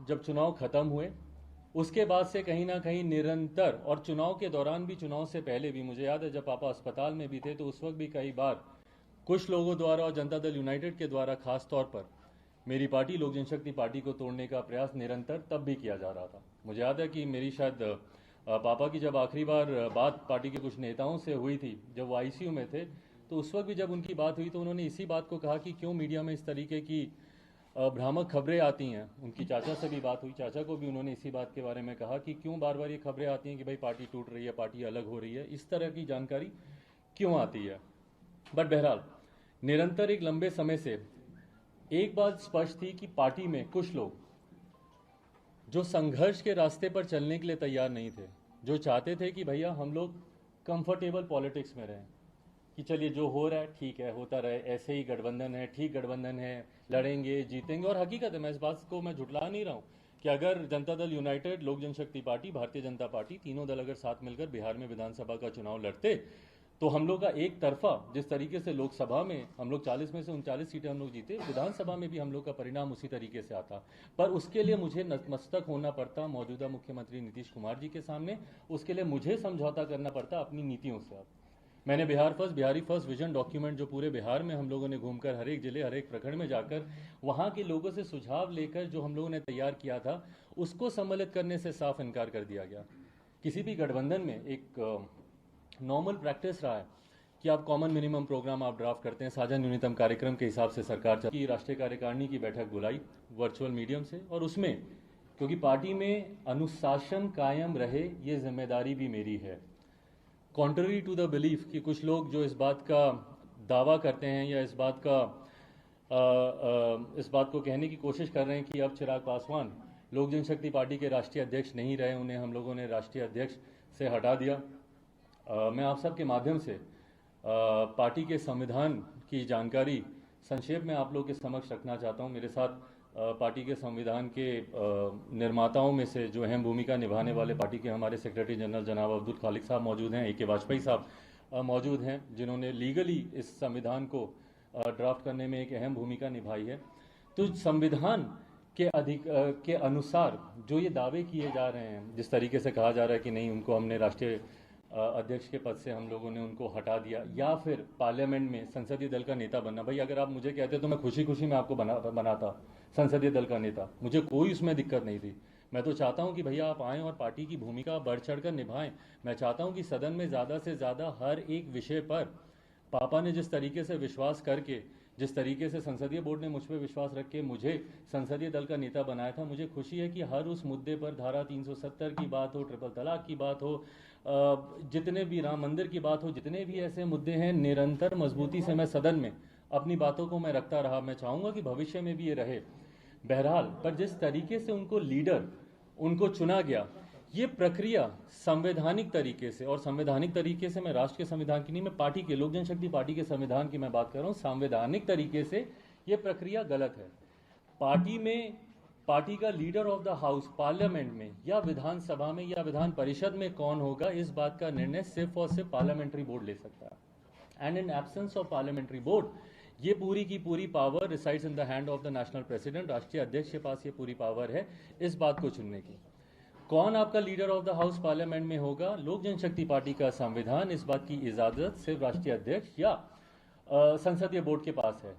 जब चुनाव खत्म हुए उसके बाद से कहीं ना कहीं निरंतर, और चुनाव के दौरान भी, चुनाव से पहले भी, मुझे याद है जब पापा अस्पताल में भी थे तो उस वक्त भी कई बार कुछ लोगों द्वारा और जनता दल यूनाइटेड के द्वारा खास तौर पर मेरी पार्टी लोक जनशक्ति पार्टी को तोड़ने का प्रयास निरंतर तब भी किया जा रहा था। मुझे याद है कि मेरी शायद पापा की जब आखिरी बार बात पार्टी के कुछ नेताओं से हुई थी जब वो आईसीयू में थे, तो उस वक्त भी जब उनकी बात हुई तो उन्होंने इसी बात को कहा कि क्यों मीडिया में इस तरीके की भ्रामक खबरें आती हैं। उनकी चाचा से भी बात हुई, चाचा को भी उन्होंने इसी बात के बारे में कहा कि क्यों बार बार ये खबरें आती हैं कि भाई पार्टी टूट रही है, पार्टी अलग हो रही है, इस तरह की जानकारी क्यों आती है। बट बहरहाल निरंतर एक लंबे समय से एक बात स्पष्ट थी कि पार्टी में कुछ लोग जो संघर्ष के रास्ते पर चलने के लिए तैयार नहीं थे, जो चाहते थे कि भैया हम लोग कंफर्टेबल पॉलिटिक्स में रहें, कि चलिए जो हो रहा है ठीक है, होता रहे, ऐसे ही गठबंधन है, ठीक गठबंधन है, लड़ेंगे जीतेंगे। और हकीकत है, मैं इस बात को मैं झुठला नहीं रहा हूं कि अगर जनता दल यूनाइटेड, लोक जनशक्ति पार्टी, भारतीय जनता पार्टी, तीनों दल अगर साथ मिलकर बिहार में विधानसभा का चुनाव लड़ते तो हम लोग का एक तरफा, जिस तरीके से लोकसभा में हम लोग 40 में से 39 सीटें हम लोग जीते, विधानसभा में भी हम लोग का परिणाम उसी तरीके से आता। पर उसके लिए मुझे नतमस्तक होना पड़ता मौजूदा मुख्यमंत्री नीतीश कुमार जी के सामने, उसके लिए मुझे समझौता करना पड़ता अपनी नीतियों से। अब मैंने Bihar first, Bihari first vision document जो पूरे बिहार में हम लोगों ने घूमकर हर एक जिले, हर एक प्रखंड में जाकर वहां के लोगों से सुझाव लेकर जो हम लोगों ने तैयार किया था, उसको सम्मिलित करने से साफ इनकार कर दिया गया। किसी भी गठबंधन में एक नॉर्मल प्रैक्टिस रहा है कि आप कॉमन मिनिमम प्रोग्राम आप ड्राफ्ट करते हैं, साझा न्यूनतम कार्यक्रम के हिसाब से सरकार चलती। राष्ट्रीय कार्यकारिणी की बैठक बुलाई वर्चुअल मीडियम से, और उसमें क्योंकि पार्टी में अनुशासन कायम रहे ये जिम्मेदारी भी मेरी है। कॉन्ट्ररी टू द बिलीफ कि कुछ लोग जो इस बात का दावा करते हैं या इस बात को कहने की कोशिश कर रहे हैं कि अब चिराग पासवान लोक जनशक्ति पार्टी के राष्ट्रीय अध्यक्ष नहीं रहे, उन्हें हम लोगों ने राष्ट्रीय अध्यक्ष से हटा दिया। मैं आप सबके माध्यम से पार्टी के संविधान की जानकारी संक्षेप में आप लोग के समक्ष रखना चाहता हूं। मेरे साथ पार्टी के संविधान के निर्माताओं में से जो अहम भूमिका निभाने वाले पार्टी के हमारे सेक्रेटरी जनरल जनाब अब्दुल खालिक साहब मौजूद हैं, AK वाजपेयी साहब मौजूद हैं, जिन्होंने लीगली इस संविधान को ड्राफ्ट करने में एक अहम भूमिका निभाई है। तो संविधान के अनुसार जो ये दावे किए जा रहे हैं, जिस तरीके से कहा जा रहा है कि नहीं उनको हमने राष्ट्रीय अध्यक्ष के पद से हम लोगों ने उनको हटा दिया, या फिर पार्लियामेंट में संसदीय दल का नेता बनना। भाई अगर आप मुझे कहते तो मैं खुशी खुशी में आपको बनाता संसदीय दल का नेता, मुझे कोई उसमें दिक्कत नहीं थी। मैं तो चाहता हूं कि भैया आप आएँ और पार्टी की भूमिका बढ़ चढ़ कर निभाएं। मैं चाहता हूं कि सदन में ज़्यादा से ज़्यादा हर एक विषय पर पापा ने जिस तरीके से विश्वास करके, जिस तरीके से संसदीय बोर्ड ने मुझ पर विश्वास रख के मुझे संसदीय दल का नेता बनाया था, मुझे खुशी है कि हर उस मुद्दे पर, धारा 370 की बात हो, ट्रिपल तलाक की बात हो, जितने भी राम मंदिर की बात हो, जितने भी ऐसे मुद्दे हैं, निरंतर मजबूती से मैं सदन में अपनी बातों को मैं रखता रहा। मैं चाहूँगा कि भविष्य में भी ये रहे। बहरहाल पर जिस तरीके से उनको लीडर, उनको चुना गया, ये प्रक्रिया संवैधानिक तरीके से, और संवैधानिक तरीके से मैं राष्ट्र के संविधान की नहीं, मैं पार्टी के, लोक जनशक्ति पार्टी के संविधान की मैं बात कर रहा हूँ, संवैधानिक तरीके से ये प्रक्रिया गलत है। पार्टी में पार्टी का leader of the house parliament में या विधानसभा में या विधान परिषद में कौन होगा, इस बात का निर्णय सिर्फ और सिर्फ पार्लियामेंट्री बोर्ड ले सकता है। And in absence of parliamentary board, ये पूरी की पूरी power resides in the hand of the national president. राष्ट्रीय अध्यक्ष के पास ये पूरी पावर है इस बात को चुनने की। कौन आपका leader of the house parliament में होगा, लोक जनशक्ति पार्टी का संविधान इस बात की इजाजत सिर्फ राष्ट्रीय अध्यक्ष या संसदीय बोर्ड के पास है।